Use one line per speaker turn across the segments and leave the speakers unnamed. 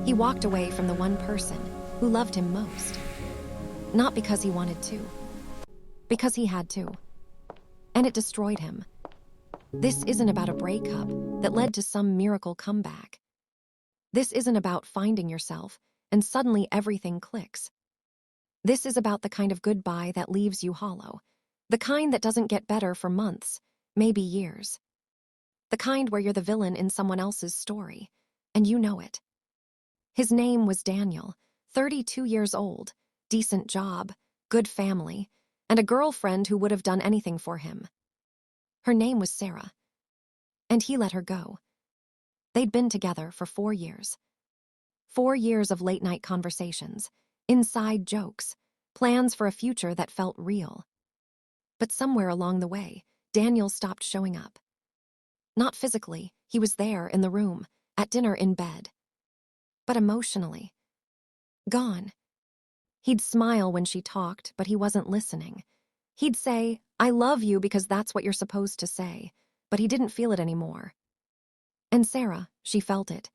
He walked away from the one person who loved him most. Not because he wanted to, because he had to. And it destroyed him. This isn't about a breakup that led to some miracle comeback. This isn't about finding yourself and suddenly everything clicks. This is about the kind of goodbye that leaves you hollow. The kind that doesn't get better for months, maybe years. The kind where you're the villain in someone else's story, and you know it. His name was Daniel, 32 years old, decent job, good family, and a girlfriend who would have done anything for him. Her name was Sarah. And he let her go. They'd been together for 4 years. 4 years of late-night conversations, inside jokes, plans for a future that felt real. But somewhere along the way, Daniel stopped showing up. Not physically, he was there in the room, at dinner, in bed. But emotionally, gone. He'd smile when she talked, but he wasn't listening. He'd say, "I love you," because that's what you're supposed to say, but he didn't feel it anymore. And Sarah, she felt it.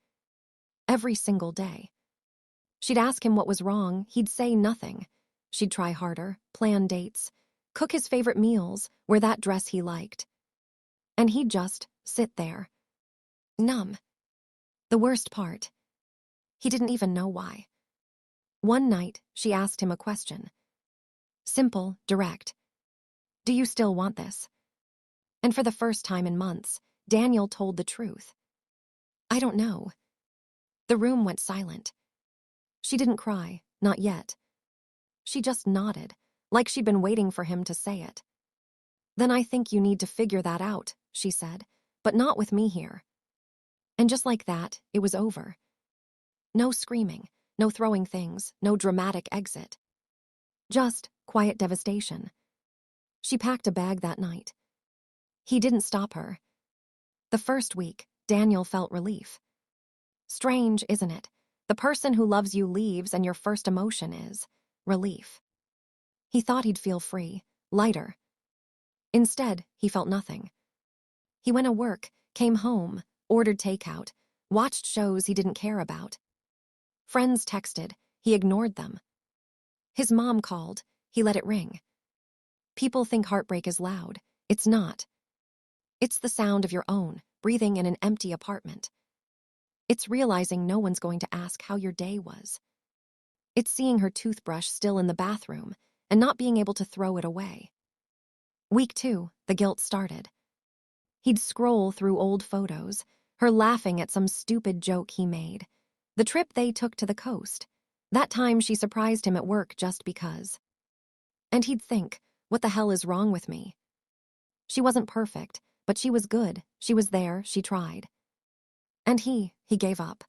Every single day. She'd ask him what was wrong, he'd say nothing. She'd try harder, plan dates, cook his favorite meals, wear that dress he liked. And he'd just sit there, numb. The worst part, he didn't even know why. One night, she asked him a question. Simple, direct. "Do you still want this?" And for the first time in months, Daniel told the truth. "I don't know." The room went silent. She didn't cry, not yet. She just nodded, like she'd been waiting for him to say it. "Then I think you need to figure that out," she said, "but not with me here." And just like that, it was over. No screaming, no throwing things, no dramatic exit. Just quiet devastation. She packed a bag that night. He didn't stop her. The first week, Daniel felt relief. Strange, isn't it? The person who loves you leaves and your first emotion is relief. He thought he'd feel free, lighter. Instead, he felt nothing. He went to work, came home, ordered takeout, watched shows he didn't care about. Friends texted, he ignored them. His mom called, he let it ring. People think heartbreak is loud. It's not. It's the sound of your own, breathing in an empty apartment. It's realizing no one's going to ask how your day was. It's seeing her toothbrush still in the bathroom and not being able to throw it away. Week 2, the guilt started. He'd scroll through old photos, her laughing at some stupid joke he made. The trip they took to the coast. That time she surprised him at work just because. And he'd think, what the hell is wrong with me? She wasn't perfect, but she was good, she was there, she tried. And he gave up.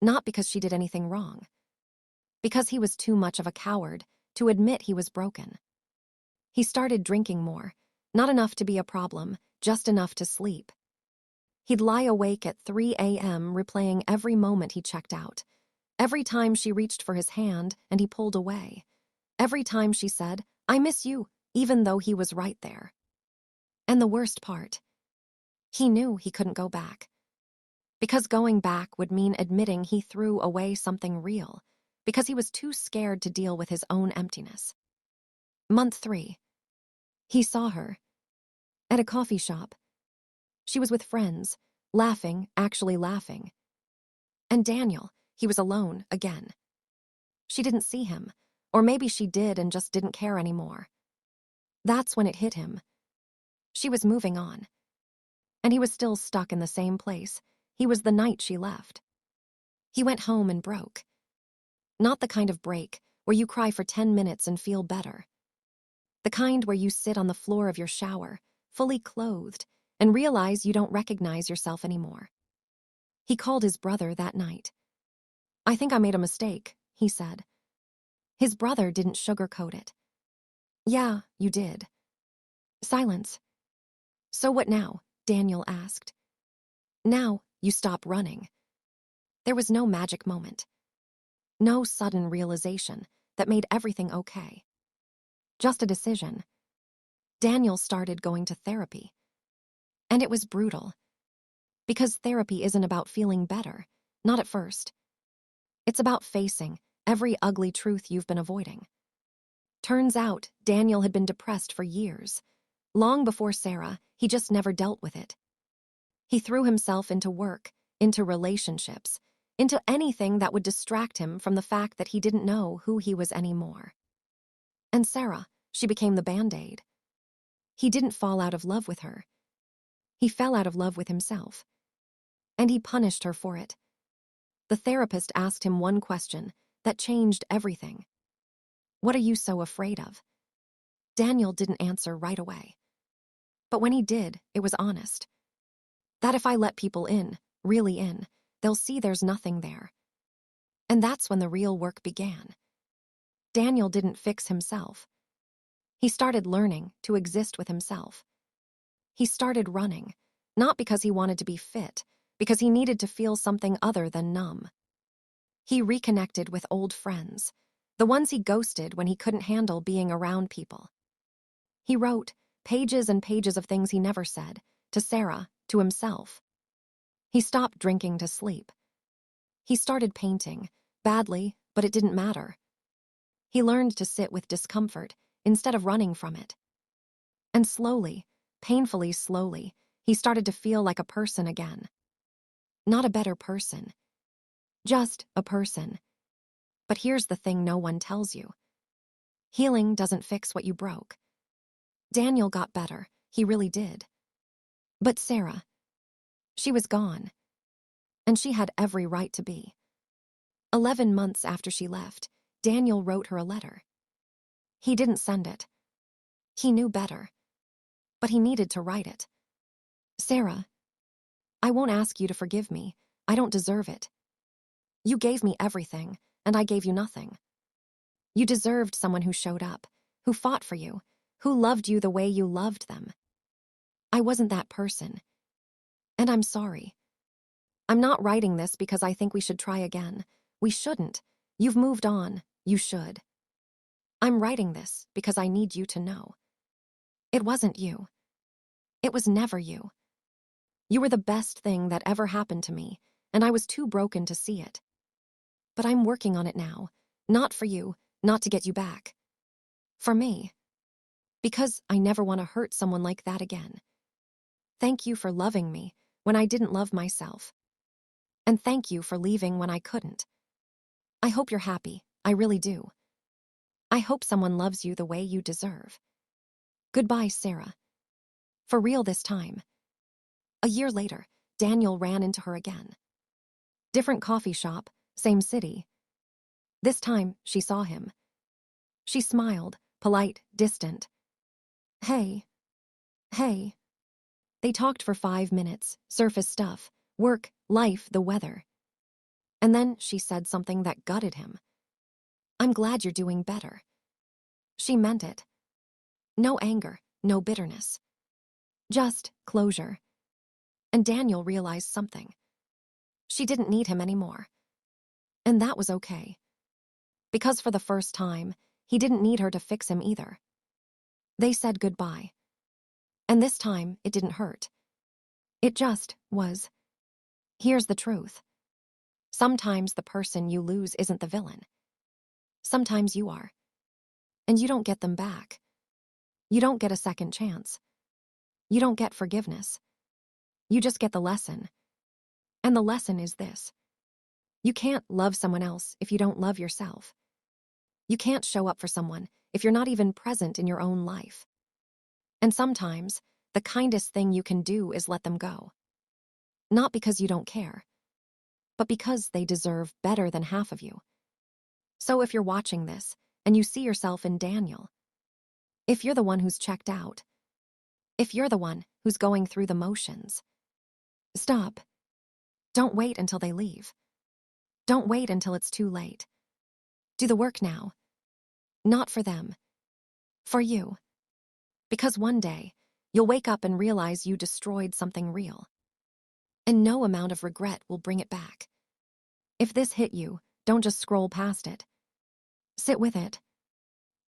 Not because she did anything wrong. Because he was too much of a coward to admit he was broken. He started drinking more, not enough to be a problem, just enough to sleep. He'd lie awake at 3 a.m. replaying every moment he checked out. Every time she reached for his hand and he pulled away. Every time she said, "I miss you," even though he was right there. And the worst part, he knew he couldn't go back. Because going back would mean admitting he threw away something real, because he was too scared to deal with his own emptiness. Month 3. He saw her. At a coffee shop. She was with friends, laughing, actually laughing. And Daniel, he was alone, again. She didn't see him, or maybe she did and just didn't care anymore. That's when it hit him. She was moving on. And he was still stuck in the same place. He was the night she left. He went home and broke. Not the kind of break where you cry for 10 minutes and feel better. The kind where you sit on the floor of your shower, fully clothed, and realize you don't recognize yourself anymore. He called his brother that night. "I think I made a mistake," he said. His brother didn't sugarcoat it. "Yeah, you did." Silence. "So what now?" Daniel asked. "Now, you stop running." There was no magic moment. No sudden realization that made everything okay. Just a decision. Daniel started going to therapy. And it was brutal. Because therapy isn't about feeling better, not at first. It's about facing every ugly truth you've been avoiding. Turns out, Daniel had been depressed for years. Long before Sarah, he just never dealt with it. He threw himself into work, into relationships, into anything that would distract him from the fact that he didn't know who he was anymore. And Sarah, she became the Band-Aid. He didn't fall out of love with her. He fell out of love with himself. And he punished her for it. The therapist asked him one question that changed everything. What are you so afraid of? Daniel didn't answer right away. But when he did, it was honest. That if I let people in, really in, they'll see there's nothing there. And that's when the real work began. Daniel didn't fix himself. He started learning to exist with himself. He started running, not because he wanted to be fit, because he needed to feel something other than numb. He reconnected with old friends, the ones he ghosted when he couldn't handle being around people. He wrote pages and pages of things he never said, to Sarah, to himself. He stopped drinking to sleep. He started painting, badly, but it didn't matter. He learned to sit with discomfort instead of running from it. And slowly, painfully slowly, he started to feel like a person again. Not a better person. Just a person. But here's the thing no one tells you. Healing doesn't fix what you broke. Daniel got better, he really did. But Sarah, she was gone. And she had every right to be. 11 months after she left, Daniel wrote her a letter. He didn't send it. He knew better. But he needed to write it. Sarah, I won't ask you to forgive me. I don't deserve it. You gave me everything, and I gave you nothing. You deserved someone who showed up, who fought for you, who loved you the way you loved them. I wasn't that person. And I'm sorry. I'm not writing this because I think we should try again. We shouldn't. You've moved on. You should. I'm writing this because I need you to know. It wasn't you. It was never you. You were the best thing that ever happened to me, and I was too broken to see it. But I'm working on it now, not for you, not to get you back. For me. Because I never want to hurt someone like that again. Thank you for loving me when I didn't love myself. And thank you for leaving when I couldn't. I hope you're happy, I really do. I hope someone loves you the way you deserve. Goodbye, Sarah. For real this time. A year later, Daniel ran into her again. Different coffee shop, same city. This time, she saw him. She smiled, polite, distant. Hey. Hey. They talked for 5 minutes, surface stuff, work, life, the weather. And then she said something that gutted him. I'm glad you're doing better. She meant it. No anger, no bitterness. Just closure. And Daniel realized something. She didn't need him anymore. And that was okay. Because for the first time, he didn't need her to fix him either. They said goodbye. And this time, it didn't hurt. It just was. Here's the truth. Sometimes the person you lose isn't the villain. Sometimes you are. And you don't get them back. You don't get a second chance. You don't get forgiveness. You just get the lesson. And the lesson is this. You can't love someone else if you don't love yourself. You can't show up for someone if you're not even present in your own life. And sometimes, the kindest thing you can do is let them go. Not because you don't care, but because they deserve better than half of you. So if you're watching this, and you see yourself in Daniel, if you're the one who's checked out, if you're the one who's going through the motions, stop. Don't wait until they leave. Don't wait until it's too late. Do the work now. Not for them. For you. Because one day, you'll wake up and realize you destroyed something real. And no amount of regret will bring it back. If this hit you, don't just scroll past it. Sit with it.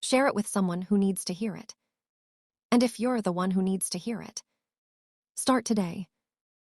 Share it with someone who needs to hear it. And if you're the one who needs to hear it, start today.